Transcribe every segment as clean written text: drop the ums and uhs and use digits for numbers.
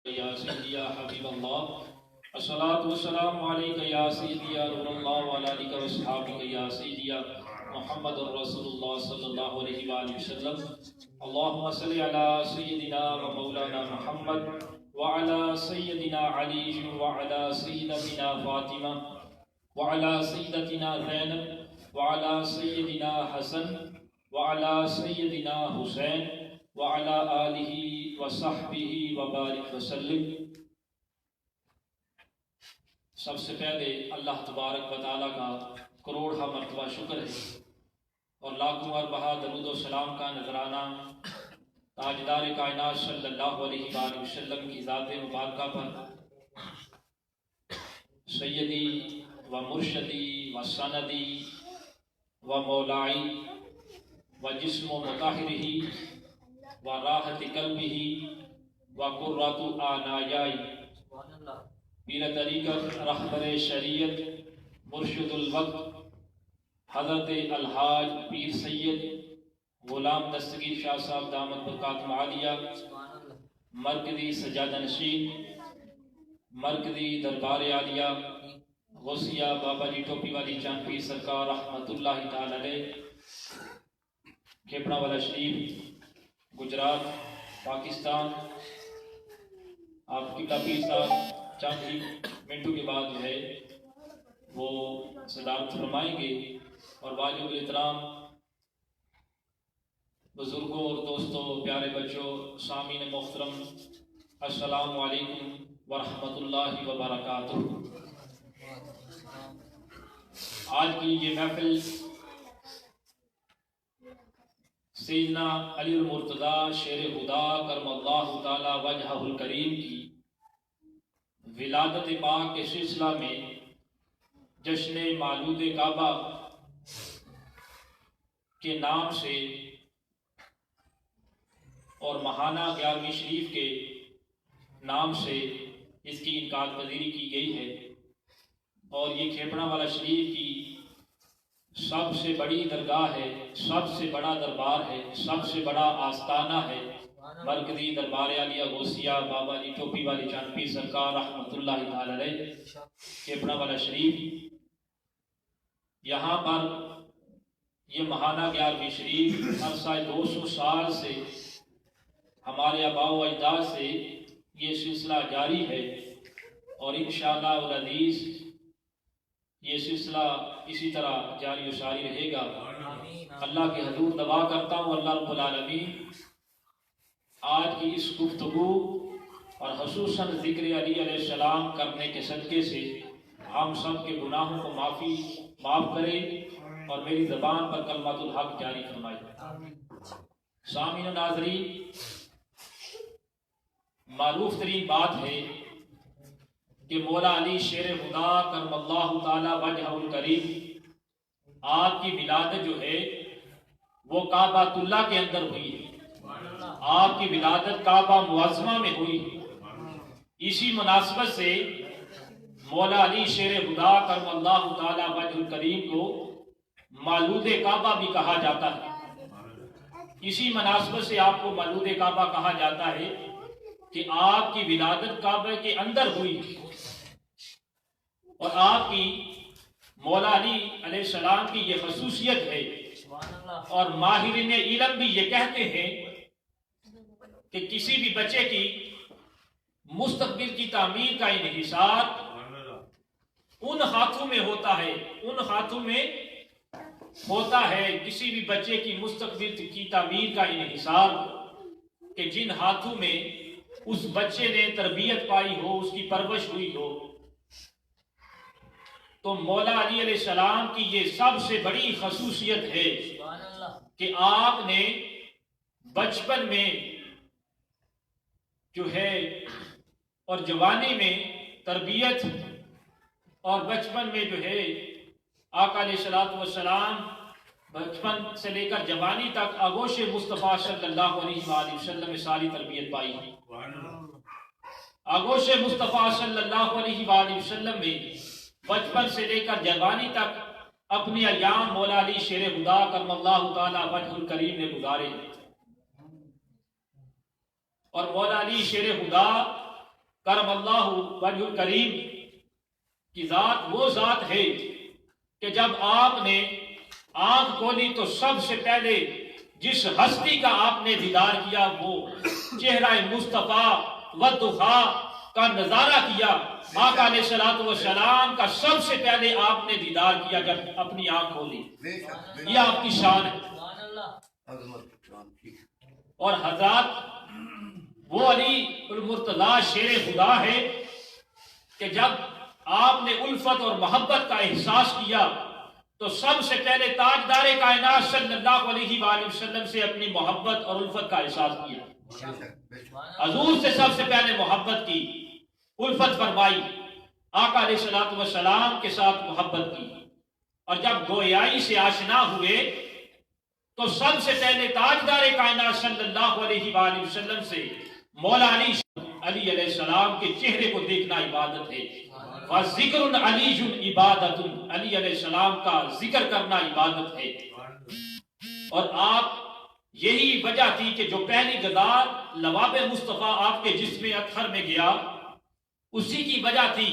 یا سیدی یا حبیب اللہ الصلاۃ والسلام علیک یا سیدی یا رسول اللہ وعلی آلک و اصحابک یا سیدی یا محمد رسول اللہ صلی اللہ علیہ وآلہ وسلم اللہم صلی علی سیدنا و مولانا محمد وعلی سیدنا علی وعلی سیدتنا فاطمہ وعلی سیدتنا زینب وعلی سیدنا حسن وعلی سیدنا حسین وعلی آلہ وصحبہ وبارک وسلم۔ سب سے پہلے اللہ تبارک و تعالیٰ کا کروڑہ مرتبہ شکر ہے اور لاکھوں اربعہ درود و سلام کا نذرانہ تاجدار کائنات صلی اللہ علیہ وآلہ وسلم کی ذات مبارکہ پر، سیدی و مرشدی و سندی و مولائی و جسم و مطہرہی و راحت قلبی و قرۃ آنایائی پیر طریقت رہبر شریعت مرشد الوقت حضرت الحاج پیر سید غلام دستگیر شاہ صاحب دامت برکاتہ عالیہ، مرکزی سجادہ نشین، مرکزی دربار عالیہ غوثیہ بابا جی ٹوپی والی چاند پیر سرکار رحمت اللہ تعالی علیہ، کھیپڑا والا شریف گجرات پاکستان، آپ کی پیر صاحب چند ہی منٹوں کے بعد جو ہے وہ صدارت فرمائیں گے، اور واجب الاحترام بزرگوں اور دوستوں، پیارے بچوں، سامعین محترم، السلام علیکم ورحمۃ اللہ وبرکاتہ۔ آج کی یہ محفل سیدنا علی المرتضیٰ شیر خدا کرم اللہ تعالی وجہہ الکریم کی ولادت پاک کے سلسلہ میں جشن مولود کعبہ کے نام سے اور ماہانہ 11ویں شریف کے نام سے اس کی انعقاد پذیری کی گئی ہے، اور یہ کھیپڑا والا شریف کی سب سے بڑی درگاہ ہے، سب سے بڑا دربار ہے، سب سے بڑا آستانہ ہے، مرکزی دربار عالیہ غوثیہ بابا جی ٹوپی والی چاند پیر سرکار رحمت اللہ تعالی علیہ کھیپڑا والا شریف۔ یہاں پر یہ ماہانہ 11ویں شریف عرصہ 200 سال سے ہمارے آباء و اجداد سے یہ سلسلہ جاری ہے، اور انشاءاللہ العزیز یہ سلسلہ اسی طرح جاری و ساری رہے گا۔ اللہ کے حضور دعا کرتا ہوں اللہ رب العالمین آج کی اس گفتگو اور خصوصاً ذکر علی علیہ السلام کرنے کے صدقے سے ہم سب کے گناہوں کو معاف کرے اور میری زبان پر کلمۃ الحق جاری فرمائے۔ سامعین و ناظرین، معروف ترین بات ہے کہ مولا علی شیر خدا کرم اللہ تعالی وجہہ الکریم آپ کی ولادت جو ہے وہ کعبہ اللہ کے اندر ہوئی ہے، آپ کی ولادت کعبہ معظمہ میں ہوئی ہے۔ اسی مناسبت سے مولا علی شیر خدا کرم اللہ تعالی وجہہ الکریم کو مولود کعبہ بھی کہا جاتا ہے۔ اسی مناسبت سے آپ کو مولود کعبہ کہا جاتا ہے کہ آپ کی ولادت کعبہ کے اندر ہوئی ہے، اور آپ کی مولا علی علیہ السلام کی یہ خصوصیت ہے، اور ماہرین علم بھی یہ کہتے ہیں کہ کسی بھی بچے کی مستقبل کی تعمیر کا انحصار ان ہاتھوں میں ہوتا ہے، ان ہاتھوں میں ہوتا ہے کسی بھی بچے کی مستقبل کی تعمیر کا انحصار کہ جن ہاتھوں میں اس بچے نے تربیت پائی ہو، اس کی پرورش ہوئی ہو۔ تو مولا علی علیہ السلام کی یہ سب سے بڑی خصوصیت ہے کہ آپ نے بچپن میں جو ہے اور جوانی میں تربیت، اور بچپن میں جو ہے آقا علیہ السلام بچپن سے لے کر جوانی تک آغوش مصطفیٰ صلی اللہ علیہ وآلہ وسلم میں ساری تربیت پائی ہے۔ آغوش مصطفیٰ صلی اللہ علیہ وآلہ وسلم میں بچپن سے لے کر جوانی تک اپنے ایام مولا علی شیر خدا کرم اللہ تعالی وجہ الکریم نے گزارے، اور مولا علی شیر خدا کرم اللہ وجہ الکریم کی ذات وہ ذات ہے کہ جب آپ نے آنکھ کھولی تو سب سے پہلے جس ہستی کا آپ نے دیدار کیا وہ چہرہ مصطفیٰ والضحیٰ کا نظارہ کیا. آقا علیہ الصلوۃ والسلام کا سب سے پہلے آپ نے دیدار کیا جب اپنی آنکھ کھولی. یہ آپ کی شان ہے. اور حضرات وہ علی المرتضیٰ شیر خدا ہے کہ جب آپ نے الفت اور محبت کا احساس کیا تو سب سے پہلے تاجدار کائنات صلی اللہ علیہ وآلہ وسلم سے اپنی محبت اور الفت کا احساس کیا. حضور سے سب سے پہلے محبت کی, الفت فرمائی, آقا علیہ الصلوۃ والسلام کے ساتھ محبت کی. اور جب گویائی سے آشنا ہوئے تو سب سے پہلے تاجدار کائنات صلی اللہ علیہ وآلہ وسلم سے مولا علی علیہ السلام کے چہرے کو دیکھنا عبادت ہے. وَذِكْرٌ عَلِيٌّ عِبَادَةٌ, علی علیہ السلام کا ذکر کرنا عبادت ہے. اور آپ یہی وجہ تھی کہ جو پہلی غذا لواب مصطفیٰ آپ کے جسم اطہر میں گیا اسی کی وجہ تھی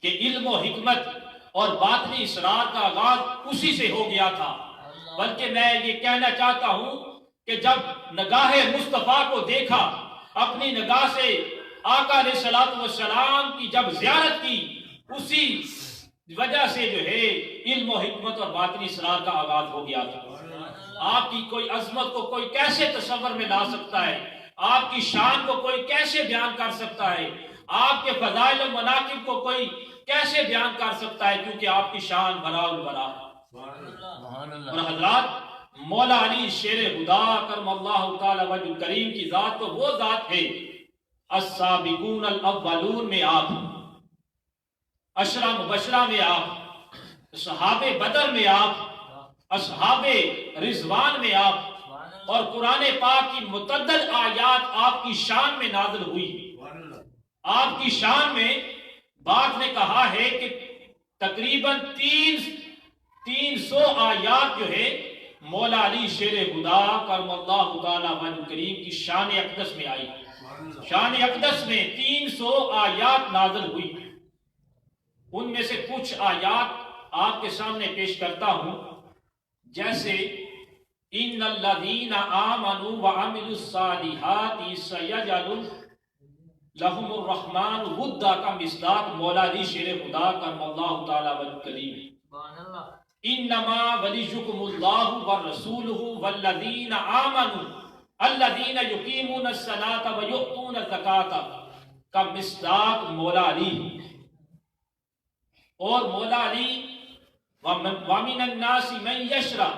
کہ علم و حکمت اور باطنی اسرار کا آغاز اسی سے ہو گیا تھا. بلکہ میں یہ کہنا چاہتا ہوں کہ جب نگاہ مصطفیٰ کو دیکھا, اپنی نگاہ سے آقا علیہ الصلوۃ والسلام کی جب زیارت کی, اسی وجہ سے جو ہے علم و حکمت اور باطنی اسرار کا آغاز ہو گیا تھا. آپ کی کوئی عظمت کو کوئی کیسے تصور میں لا سکتا ہے, آپ کی شان کو کوئی کیسے بیان کر سکتا ہے, آپ کے فضائل و مناقب کو کوئی کیسے بیان کر سکتا ہے, کیونکہ آپ کی شان بھرا البرا. اور حضرات مولا علی شیر خدا کرم اللہ تعالی وجہ الکریم کی ذات تو وہ ذات ہے. السابقون الاولون میں آپ, عشرہ مبشرہ میں آپ, صحابہ بدر میں آپ, اصحاب رضوان میں آپ, اور قرآن پاک کی متعدد آیات آپ کی شان میں نازل ہوئی. آپ کی شان میں بات نے کہا ہے کہ تقریباً 300 آیات جو ہے مولا علی شیر خدا کرم اللہ تعالی وجہ کریم کی شان اقدس میں آئی. شان اقدس میں 300 آیات نازل ہوئی. ان میں سے کچھ آیات آپ کے سامنے پیش کرتا ہوں. جیسے ان الذین آمنوا وعملوا الصالحات سیجعل لهم الرحمن ودا کا مصداق مولا علی شیر خدا کرم اللہ تعالی وجہ کریم. انما ولیکم اللہ ورسولہ والذین آمنوا الذین یقیمون الصلاۃ ویؤتون الزکاۃ کا مصداق مولا علی. اور مولا علی وَمِنَ النَّاسِ مَنْ يَشْرَى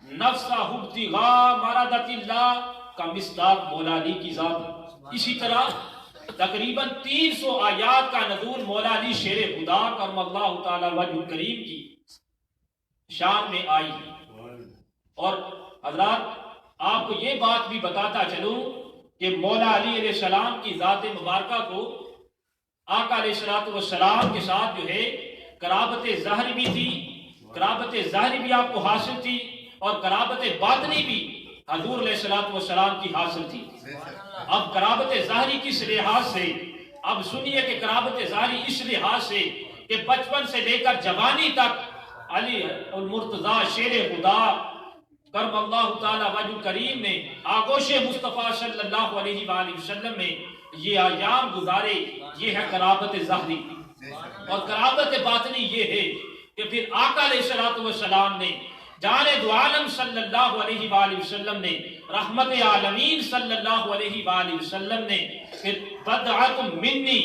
نَفْسَهُ ابْتِغَاءَ مَرْضَاتِ اللَّهِ کا مصداق مولا علی کی ذات. اسی طرح تقریباً 300 آیات کا نزول مولا علی شیر خدا کرم اللہ تعالی وجہ کریم کی شان میں آئی. اور حضرات آپ کو یہ بات بھی بتاتا چلوں کہ مولا علی علیہ السلام کی ذات مبارکہ کو آقا علیہ الصلوۃ والسلام کے ساتھ جو ہے قرابت ظاہری بھی تھی, قرابت ظاہری بھی آپ کو حاصل تھی, اور قرابت باطنی بھی حضور علیہ الصلوۃ والسلام کی حاصل تھی. اب قرابت ظاہری کس لحاظ سے, اب سنیے کہ قرابت ظاہری اس لحاظ سے کہ بچپن سے لے کر جوانی تک علی المرتضیٰ شیر خدا کرم اللہ تعالی وجہ کریم نے آغوش مصطفیٰ صلی اللہ علیہ وآلہ وسلم میں یہ ایام گزارے. یہ ہے قرابت ظاہری. اور قرابت باطنی یہ ہے کہ پھر آقا علیہ الصلوۃ والسلام نے, جان دو عالم صلی اللہ علیہ وآلہ وسلم نے, رحمت عالمین صلی اللہ علیہ وآلہ وسلم نے پھر بدعت منی,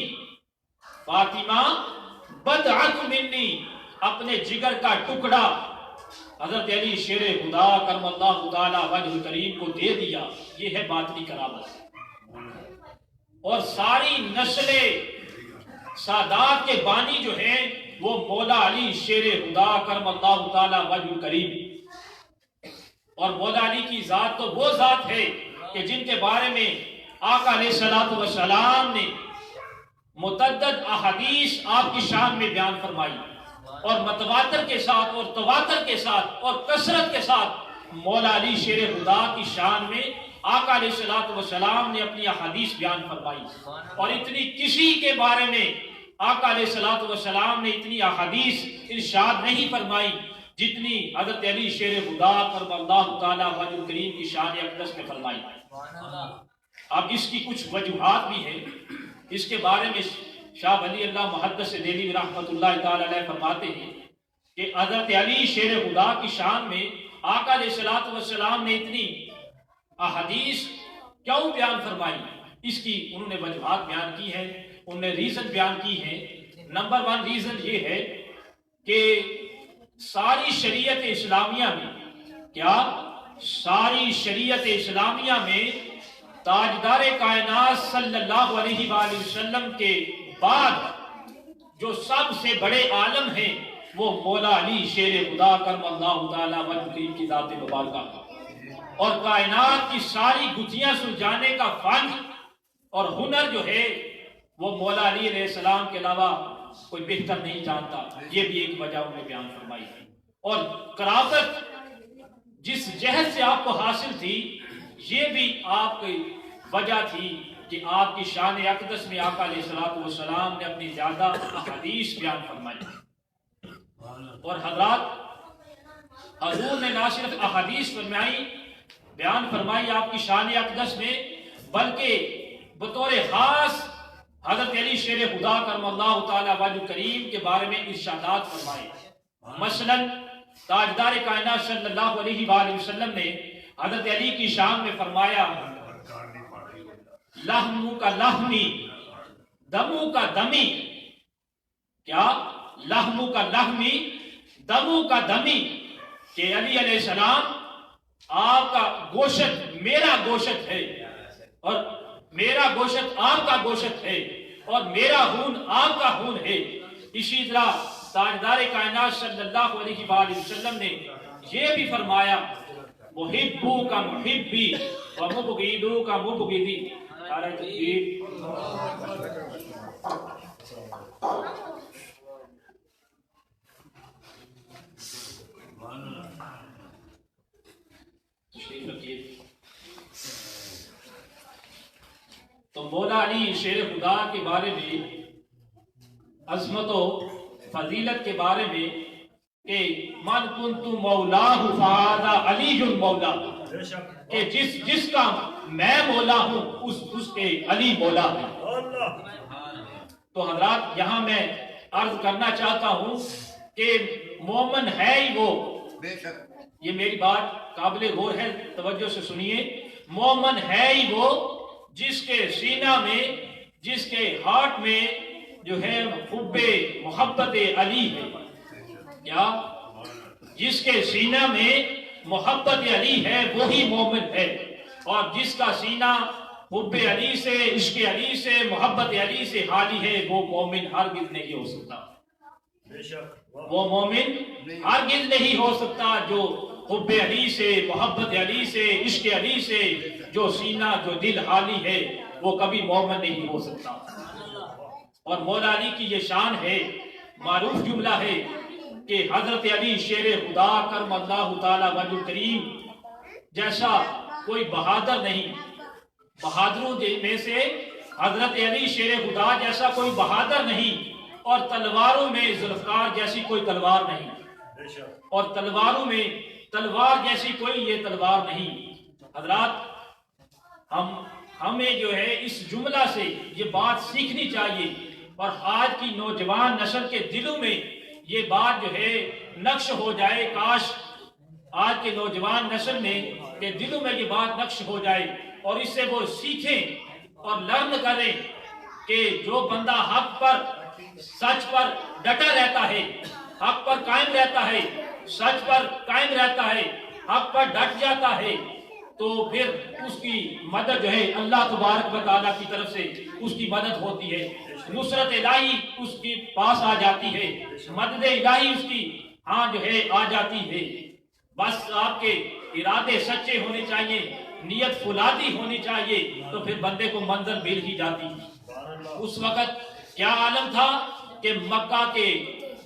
فاطمہ بدعت منی, اپنے جگر کا ٹکڑا حضرت علی شیر خدا کرم اللہ تعالی وجہ کریم کو دے دیا. یہ ہے باطنی قرابت. اور ساری نسل سادات کے بانی جو ہیں وہ مولا علی شیر خدا کرم اللہ تعالی وجہ کریم. اور مولا علی کی ذات تو وہ ذات ہے کہ جن کے بارے میں آقا علیہ الصلوۃ والسلام نے متعدد احادیث آپ کی شان میں بیان فرمائی, اور متواتر کے ساتھ اور تواتر کے ساتھ اور کثرت کے ساتھ مولا علی شیر خدا کی شان میں آقا علیہ الصلوۃ والسلام نے اپنی احادیث بیان فرمائی، اور اتنی کسی کے بارے میں آقا علیہ الصلوۃ والسلام نے اتنی احادیث ارشاد نہیں فرمائی جتنی حضرت علی شیر خدا کرم اللہ تعالی وجہ کریم کی شان اقدس میں فرمائی۔ اب اس کی کچھ وجوہات بھی ہیں، اس کے بارے میں شاہ ولی اللہ محدث دہلوی رحمۃ اللہ تعالی علیہ فرماتے ہیں کہ حضرت علی شیر خدا کی شان میں آقا علیہ الصلوۃ والسلام نے اتنی احادیث کیوں بیان فرمائی؟ اس کی انہوں نے وجوہات بیان کی ہیں، انہوں نے ریزن بیان کی ہیں۔ نمبر 1 ریزن یہ ہے کہ ساری شریعت اسلامیہ میں، کیا ساری شریعت اسلامیہ میں تاجدار کائنات صلی اللہ علیہ وآلہ وسلم کے بعد جو سب سے بڑے عالم ہیں وہ مولا علی شیر خدا کرم اللہ تعالی وجہ کریم کی ذات مبارکہ، اور کائنات کی ساری گتھیاں سلجھانے کا فن اور ہنر جو ہے وہ مولا علی علیہ السلام کے علاوہ کوئی بہتر نہیں جانتا۔ یہ بھی ایک وجہ انہوں نے بیان فرمائی ہے۔ اور قرابت جس جہد سے آپ کو حاصل تھی، یہ بھی آپ کی وجہ تھی کہ آپ کی شان اقدس میں آقا علیہ الصلوۃ والسلام نے اپنی زیادہ احادیث بیان فرمائی۔ اور حضرات، حضور نے نہ صرف احادیث بیان فرمائی آپ کی شان اقدس میں، بلکہ بطور خاص حضرت علی شیر خدا کرم اللہ تعالی وجہ کریم کے بارے میں ارشادات فرمائے۔ مثلا تاجدار کائنات صلی اللہ علیہ وآلہ وسلم نے حضرت علی کی شان میں فرمایا، لحمو کا لحمی دمو کا دمی، کیا لحمو کا لحمی دمو کا دمی، کہ علی علیہ السلام آپ کا گوشت میرا گوشت ہے، اور میرا گوشت آپ کا گوشت ہے، اور میرا خون آپ کا خون ہے۔ اسی طرح تاجدار کائنات صلی اللہ علیہ وآلہ وسلم نے یہ بھی فرمایا، محبو کا محبی و مبغیدو کا مبغیدی۔ تو مولا علی شیر خدا کے بارے میں، عظمت و فضیلت کے بارے میں کہ من کنت مولاہ فہذا علی المولا، کہ جس کا میں مولا ہوں اس کے علی مولا ہے۔ تو حضرات، یہاں میں عرض کرنا چاہتا ہوں کہ مومن ہے ہی وہ، یہ میری بات قابل غور ہے، توجہ سے سنیے، مومن ہے ہی وہ جس کے سینہ میں، جس کے ہارٹ میں جو ہے حب محبت علی ہے۔ کیا جس کے سینہ میں محبت علی ہے وہی مومن ہے، اور جس کا سینہ حب علی سے، عشق علی سے، محبت علی سے خالی ہے وہ مومن ہرگز نہیں ہو سکتا۔ وہ مومن ہرگز نہیں ہو سکتا جو حب علی سے، محبت علی سے، عشق علی سے جو سینہ، جو دل خالی ہے، وہ کبھی مومن نہیں ہو سکتا۔ اور مولا علی کی یہ شان ہے، معروف جملہ ہے کہ حضرت علی شیر خدا کرم اللہ تعالی وجہ کریم جیسا کوئی بہادر نہیں، بہادروں میں سے حضرت علی شیر خدا جیسا کوئی بہادر نہیں، اور تلواروں میں ذوالفقار جیسی کوئی تلوار نہیں، اور تلواروں میں تلوار جیسی کوئی یہ تلوار نہیں۔ حضرات، ہمیں جو ہے اس جملہ سے یہ بات سیکھنی چاہیے، اور آج کی نوجوان نسل کے دلوں میں یہ بات جو ہے نقش ہو جائے۔ کاش آج کے نوجوان نسل میں کے دلوں میں یہ بات نقش ہو جائے، اور اس سے وہ سیکھیں اور لرن کریں کہ جو بندہ حق پر، سچ پر ڈٹا رہتا ہے، حق پر قائم رہتا ہے، سچ پر قائم رہتا ہے، حق پر ڈٹ جاتا ہے، تو پھر اس کی مدد جو ہے اللہ تبارک و تعالیٰ کی طرف سے اس کی مدد ہوتی ہے، نصرت الہی اس کے پاس آ جاتی ہے، مدد الہی اس کی جو ہے آ جاتی ہے۔ بس آپ کے ارادے سچے ہونے چاہیے، نیت فولادی ہونی چاہیے، تو پھر بندے کو منزل مل ہی جاتی ہے۔ اس وقت کیا عالم تھا کہ مکہ کے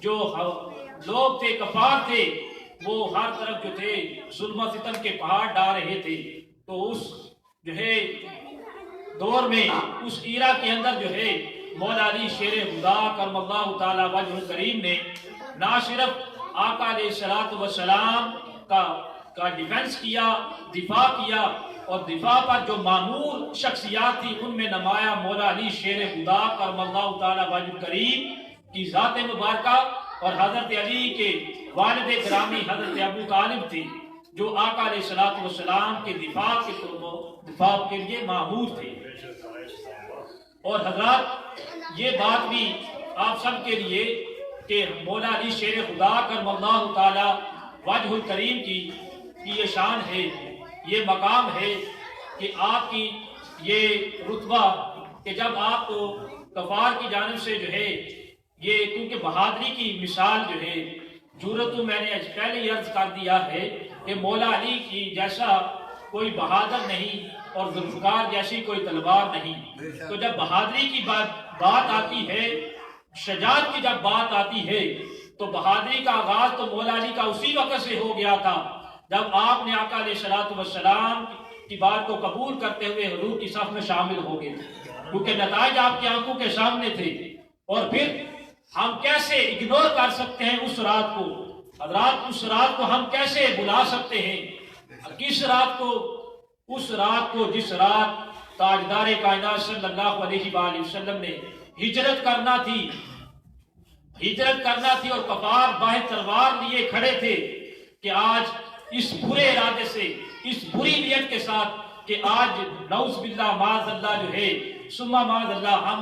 جو لوگ تھے، کفار تھے، وہ ہر طرف جو تھے ظلم و ستم کے پہاڑ ڈال رہے تھے، تو اس جو ہے دور میں اس ایرا کے اندر جو ہے مولا علی شیر خدا کرم اللہ تعالی وجہ کریم نے نہ صرف آقا علیہ الصلوۃ والسلام کا ڈیفنس کیا، دفاع کیا، اور دفاع پر جو معمور شخصیات تھی ان میں نمایاں مولا علی شیر خدا کرم اللہ تعالی وجہ کریم کی ذات مبارکہ اور حضرت علی کے والد گرامی حضرت ابو طالب تھے، جو آقا علیہ الصلوۃ والسلام کے دفاع کے لیے معمور تھے۔ اور حضرات یہ بات بھی آپ سب کے لیے کہ مولا علی شیر خدا کرم اللہ تعالی وجہ الکریم کی یہ شان ہے، یہ مقام ہے کہ آپ کی یہ رتبہ کہ جب آپ کو کفار کی جانب سے جو ہے یہ کیونکہ بہادری کی مثال جو ہے جرأت میں نے پہلے ہی عرض کر دیا ہے کہ مولا علی کی جیسا کوئی بہادر نہیں اور ذوالفقار جیسی کوئی تلوار نہیں۔ تو جب بہادری کی بات آتی ہے، شجاعت کی جب بات آتی ہے تو بہادری کا آغاز تو مولا علی کا اسی وقت سے ہو گیا تھا جب آپ نے آقا علیہ الصلوۃ والسلام کی بات کو قبول کرتے ہوئے حضور کی صف میں شامل ہو گئے تھے، کیونکہ نتائج آپ کی آنکھوں کے سامنے تھے۔ اور پھر ہم کیسے اگنور کر سکتے ہیں اس رات کو؟ حضرات اس رات کو ہم کیسے بلا سکتے ہیں؟ کس رات کو؟ اس رات کو جس رات تاجدار کائنات صلی اللہ علیہ وآلہ وسلم نے ہجرت کرنا تھی اور کفار باہ تلوار لیے کھڑے تھے کہ آج اس برے ارادے سے، اس بری نیت کے ساتھ کہ آج نعوذ باللہ معاذ اللہ جو ہے ثم معاذ اللہ ہم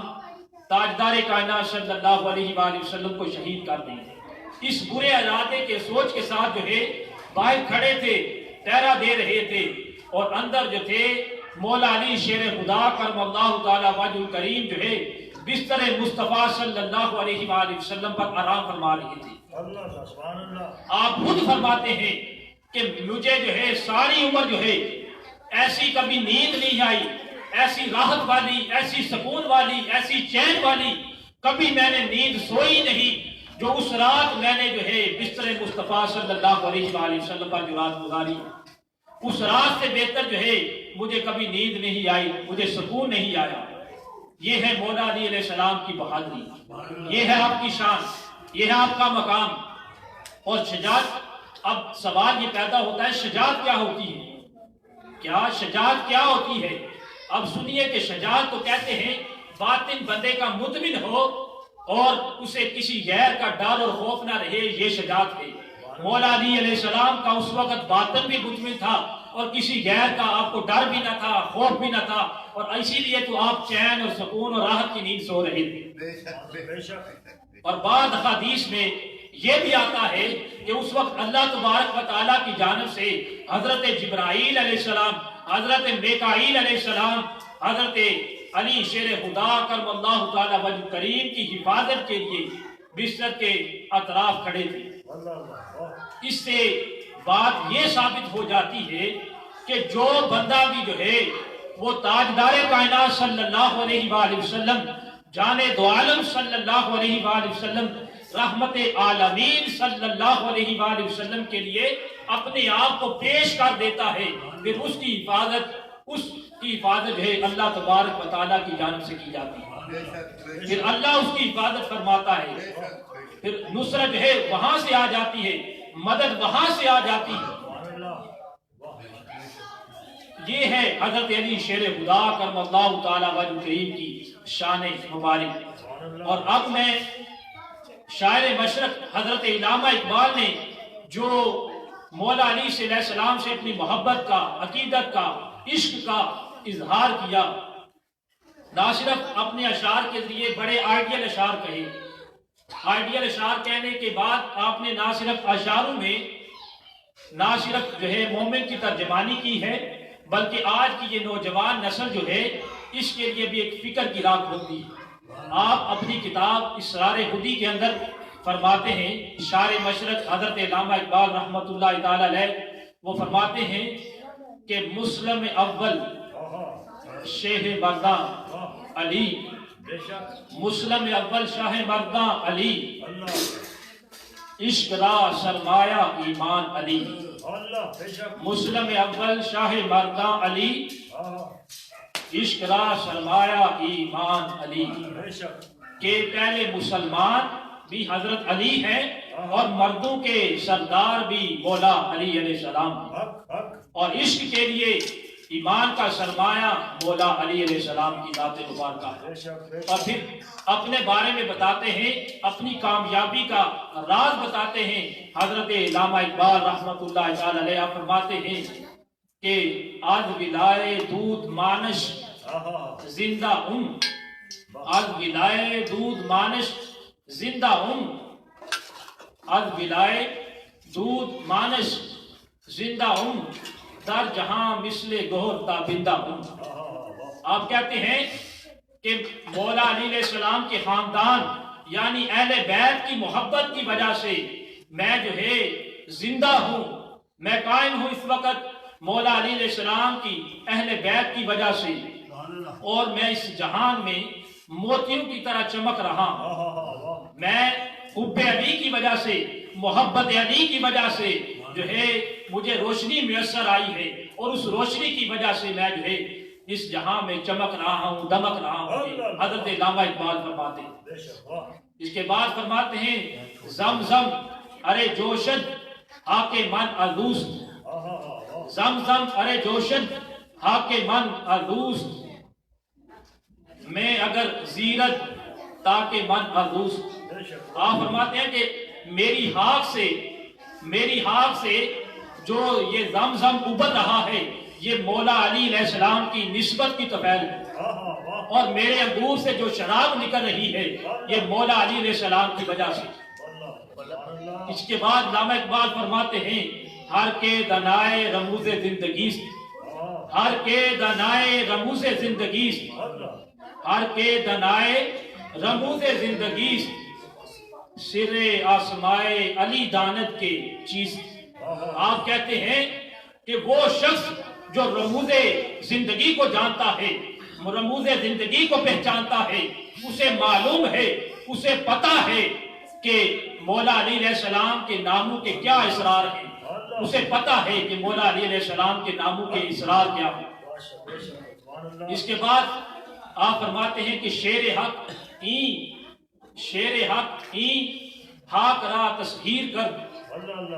تاجدار کائنات صلی اللہ علیہ وآلہ وسلم کو شہید کر دیں، اس برے ارادے کے سوچ کے ساتھ جو ہے باہر کھڑے تھے، پہرا دے رہے تھے، اور اندر جو تھے مولا علی شیر خدا کرم اللہ تعالی وجہ کریم جو ہے بستر مصطفیٰ صلی اللہ علیہ وآلہ وسلم پر آرام فرما رہے تھے۔ آپ خود فرماتے ہیں کہ مجھے جو ہے ساری عمر جو ہے ایسی کبھی نیند نہیں آئی، ایسی راحت والی، ایسی سکون والی، ایسی چین والی کبھی میں نے نیند سوئی نہیں جو اس رات میں نے جو ہے بستر مصطفیٰ صلی اللہ علیہ وآلہ وسلم پر جو رات گزاری۔ اس رات سے بہتر جو ہے مجھے کبھی نیند نہیں آئی، مجھے سکون نہیں آیا۔ یہ ہے مولا علی علیہ السلام کی بہادری، یہ ہے آپ کی شان، یہ ہے آپ کا مقام۔ اور شجاعت، اب سوال یہ پیدا ہوتا ہے شجاعت کیا ہوتی ہے؟ کیا شجاعت کیا ہوتی ہے؟ اب سنیے کہ شجاعت تو کہتے ہیں باطن بندے کا مطمئن ہو اور اسے کسی غیر کا ڈر اور خوف نہ رہے، یہ شجاعت ہے۔ مولا علی علیہ السلام کا اس وقت باطن بھی مطمئن تھا اور کسی غیر کا آپ کو ڈر بھی نہ تھا، خوف بھی نہ تھا، اور اسی لیے تو آپ چین اور سکون اور راحت کی نیند سو رہے تھے۔ اور بعض حدیث میں یہ بھی آتا ہے کہ اس وقت اللہ تبارک و تعالیٰ کی جانب سے حضرت جبرائیل علیہ السلام، حضرت میکائیل علیہ السلام، حضرت علی شیر خدا کرم اللہ تعالی وجہ کریم کی حفاظت کے لیے بستر کے اطراف کھڑے تھے۔ اس سے بات یہ ثابت ہو جاتی ہے کہ جو بندہ بھی جو ہے وہ تاجدار کائنات صلی اللہ علیہ وآلہ وسلم، جان دو عالم صلی اللہ علیہ وآلہ وسلم، رحمت عالمین صلی اللہ علیہ وآلہ وسلم کے لیے اپنے آپ کو پیش کر دیتا ہے، پھر اس کی حفاظت جو ہے اللہ تبارک و تعالیٰ کی جانب سے کی جاتی ہے، پھر اللہ اس کی حفاظت فرماتا ہے، پھر نصرت جو ہے وہاں سے آ جاتی ہے، مدد وہاں سے آ جاتی ہے۔ یہ ہے حضرت علی شیر خدا کرم اللہ تعالی وجہ کریم کی شان مبارک۔ اور اب میں شاعر مشرق حضرت علامہ اقبال نے جو مولا علی علیہ السلام سے اپنی محبت کا، عقیدت کا، عشق کا اظہار کیا، نہ صرف اپنے اشعار کے ذریعے بڑے آئیڈیل اشعار کہے، آئیڈیل اشعار کہنے کے بعد آپ نے نہ صرف اشعاروں میں نہ صرف جو ہے مومن کی ترجمانی کی ہے، بلکہ آج کی یہ نوجوان نسل جو ہے اس کے لیے بھی ایک فکر کی راہ کھولتی ہے۔ آپ اپنی کتاب اسرار خودی کے اندر فرماتے ہیں، شاعر مشرق حضرت علامہ اقبال رحمۃ اللہ تعالی علیہ وہ فرماتے ہیں کہ مسلم اول شاہ مرداں علی، مسلم اول شاہ مرداں علی، عشق را سرمایہ ایمان علی۔ مسلم اول شاہ مرداں علی عشق را سرمایہ ایمان علی کہ پہلے مسلمان بھی حضرت علی ہیں اور مردوں کے سردار بھی مولا علی علیہ السلام ہیں، اور عشق کے لیے ایمان کا سرمایہ مولا علی علیہ السلام کی ذات مبارکہ ہے۔ اور پھر اپنے بارے میں بتاتے ہیں، اپنی کامیابی کا راز بتاتے ہیں۔ حضرت علامہ اقبال رحمۃ اللہ تعالی علیہ فرماتے ہیں کہ آج ولائے دودھ مانش زندہ آج ولائے دودھ مانش زندہ آج ولائے دودھ مانش زندہ در جہاں مثل گہر تابندہ آپ کہتے ہیں کہ مولا علی علیہ السلام کے خاندان یعنی اہل بیت کی محبت کی وجہ سے میں جو ہے زندہ ہوں، میں قائم ہوں اس وقت مولا علی علیہ السلام کی اہل بیت کی وجہ سے، اور میں اس جہان میں موتیوں کی طرح چمک رہا ہوں۔ میں حب علی کی وجہ سے، محبت علی کی وجہ سے جو ہے مجھے روشنی میسر آئی ہے، اور اس روشنی کی وجہ سے میں جو ہے اس جہاں میں چمک رہا ہوں، دمک رہا ہوں۔ حضرت علامہ اقبال فرماتے ہیں۔ اس کے بعد فرماتے ہیں زمزم ارے جوشد ہاک من ادوست، زمزم ارے جوشد ہاک من ادوست، میں اگر زیرت تاکہ من ادوست۔ آپ فرماتے ہیں کہ میری ہاک سے جو یہ زمزم ابل رہا ہے یہ مولا علی علیہ السلام کی نسبت کی طفیل ہے، اور میرے انگور سے جو شراب نکل رہی ہے یہ مولا علی علیہ السلام کی وجہ سے۔ اس کے بعد علامہ اقبال فرماتے ہیں ہر کے دنائے رموز زندگی، ہر کے دنائے رموز زندگی، ہر کے دنائے رموز زندگی، سر آسمائے علی دانت کے چیز۔ آپ کہتے ہیں کہ وہ شخص جو رموز زندگی کو جانتا ہے، رموز زندگی کو پہچانتا ہے، اسے معلوم ہے، اسے پتا ہے کہ مولا علی علیہ السلام کے ناموں کے کیا اسرار ہیں، اسے پتا ہے کہ مولا علی علیہ السلام کے ناموں کے اسرار کیا ہیں۔ اس کے بعد آپ فرماتے ہیں کہ شیر حق ہاک را تسخیر کر،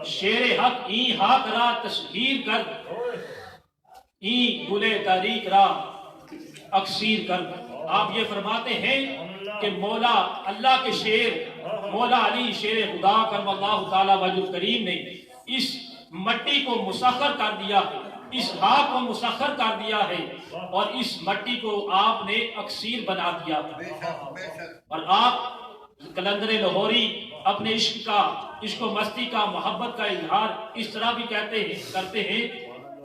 شیر حق ہاک را تسخیر کر، گلے تاریخ را اکسیر کر۔ آپ یہ فرماتے ہیں کہ مولا اللہ کے شیر مولا علی شیر خدا کرم اللہ تعالی وجہ کریم نے اس مٹی کو مسخر کر دیا ہے، اس ہاک کو مسخر کر دیا ہے، اور اس مٹی کو آپ نے اکسیر بنا دیا ہے۔ اور آپ قلندر لاہوری اپنے عشق و مستی کا، محبت کا اظہار اس طرح بھی کرتے ہیں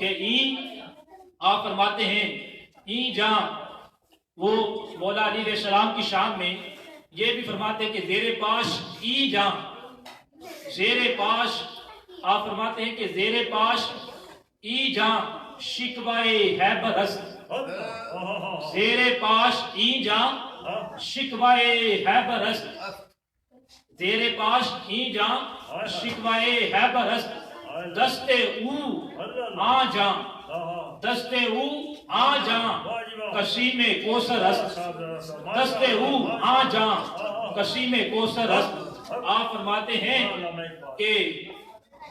کہ آپ فرماتے ہیں جہاں وہ مولا علی علیہ السلام کی شان میں یہ بھی فرماتے ہیں کہ زیر پاش آپ فرماتے ہیں کہ زیر پاش جہاں شکوائے حیبر است، زیر پاش جہاں شکوائے حیبر است، زیر پاش جہاں شکوائے حیبر است، دستے او آ جاں، دستے او آ جاں قسیم کوثر است، دستے او آ جاں قسیم کوثر است۔ آپ فرماتے ہیں کہ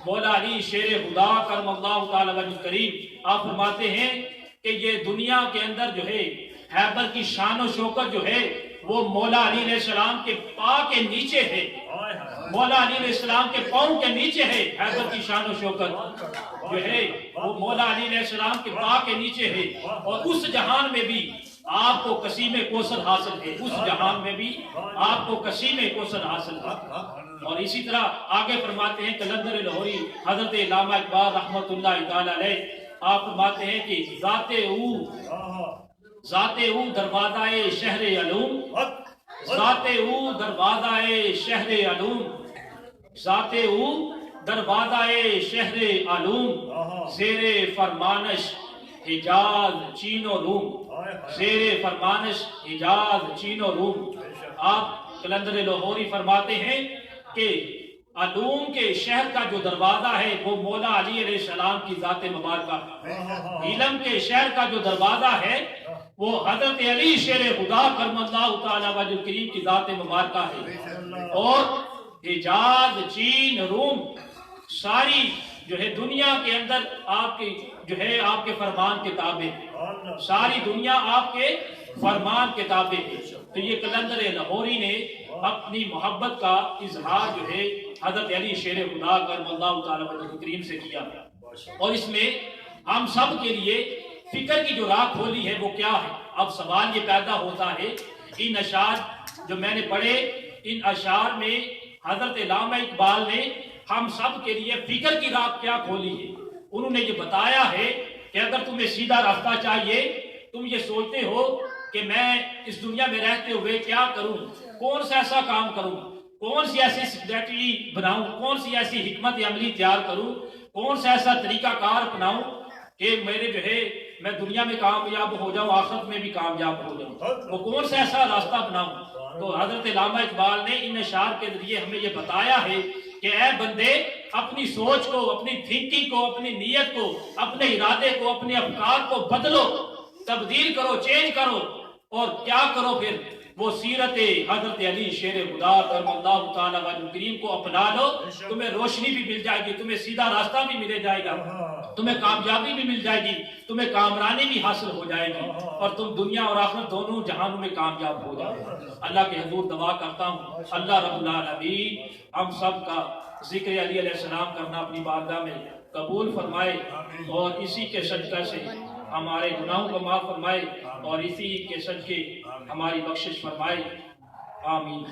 مولا علی شیر خدا کرم اللہ تعالی وجہ کریم آپ فرماتے ہیں کہ یہ دنیا کے اندر جو ہے حیبر کی شان و شوکت جو ہے وہ مولا علی علیہ السلام کے پا کے نیچے ہے، مولا علی علیہ السلام کے پاؤں کے نیچے ہے۔ حیبر کی شان و شوکت جو ہے وہ مولا علی علیہ السلام کے پا کے نیچے ہے، اور اس جہان میں بھی آپ کو قسیم کوثر حاصل ہے، اس جہان میں بھی آپ کو قسیم کوثر حاصل ہے۔ اور اسی طرح آگے فرماتے ہیں قلندر لاہوری حضرت علامہ اقبال رحمۃ اللہ تعالی علیہ، آپ فرماتے ہیں کہ ذات او دروازہ شہر علوم، ذات او دروازہ شہر علوم، ذات او دروازہ شہر علوم، زیر فرمانش حجاز چین و روم، زیر فرمانش حجاز چین و روم۔ آپ قلندر لاہوری فرماتے ہیں کہ علوم کے شہر کا جو دروازہ ہے وہ مولا علی علیہ السلام کی ذات مبارکہ ہے۔ علم کے شہر کا جو دروازہ ہے وہ حضرت علی شیر خدا کرم اللہ تعالی وجہ کریم کی ذات مبارکہ ہے۔ اور حجاز، چین، روم، ساری جو ہے دنیا کے اندر آپ کی جو ہے آپ کے فرمان کتابیں، ساری دنیا آپ کے فرمان کتابیں ہیں۔ تو یہ قلندر لاہوری نے اپنی محبت کا اظہار جو ہے حضرت علی شیر خدا کرم اللہ تعالی وجہ کریم سے کیا، اور اس میں ہم سب کے لیے فکر کی جو راہ کھولی ہے وہ کیا ہے۔ اب سوال یہ پیدا ہوتا ہے، ان اشعار جو میں نے پڑھے، ان اشعار میں حضرت علامہ اقبال نے ہم سب کے لیے فکر کی راہ کیا کھولی ہے۔ انہوں نے یہ بتایا ہے کہ اگر تمہیں سیدھا راستہ چاہیے، تم یہ سوچتے ہو کہ میں اس دنیا میں رہتے ہوئے کیا کروں، کون سا ایسا کام کروں، کون سی ایسی اسٹریٹجی بناؤں، کون سی ایسی حکمت عملی تیار کروں، کون سا ایسا طریقہ کار اپناؤں کہ میرے جو ہے میں دنیا میں کامیاب ہو جاؤں، آخرت میں بھی کامیاب ہو جاؤں، وہ کون سا ایسا راستہ بناؤں۔ تو حضرت علامہ اقبال نے ان اشعار کے ذریعے ہمیں یہ بتایا ہے کہ اے بندے، اپنی سوچ کو، اپنی تھنکنگ کو، اپنی نیت کو، اپنے ارادے کو، اپنے افکار کو بدلو، تبدیل کرو، چینج کرو، اور کیا کرو پھر وہ سیرت حضرت علی شیر خدا کرم اللہ تعالی وجہ کریم کو اپنا لو، تمہیں روشنی بھی مل جائے گی، تمہیں سیدھا راستہ بھی ملے جائے گا، تمہیں کامیابی بھی مل جائے گی، تمہیں کامرانی بھی حاصل ہو جائے گی، اور تم دنیا اور آخرت دونوں جہانوں میں کامیاب ہو جاؤ گے۔ اللہ کے حضور دعا کرتا ہوں اللہ رب العالمین ہم سب کا ذکر علی علیہ السلام کرنا اپنی بارگاہ میں قبول فرمائے، اور اسی کے صدقہ سے ہمارے گناہوں کو معاف فرمائے، اور اسی کے صدقے ہماری بخشش فرمائے، آمین۔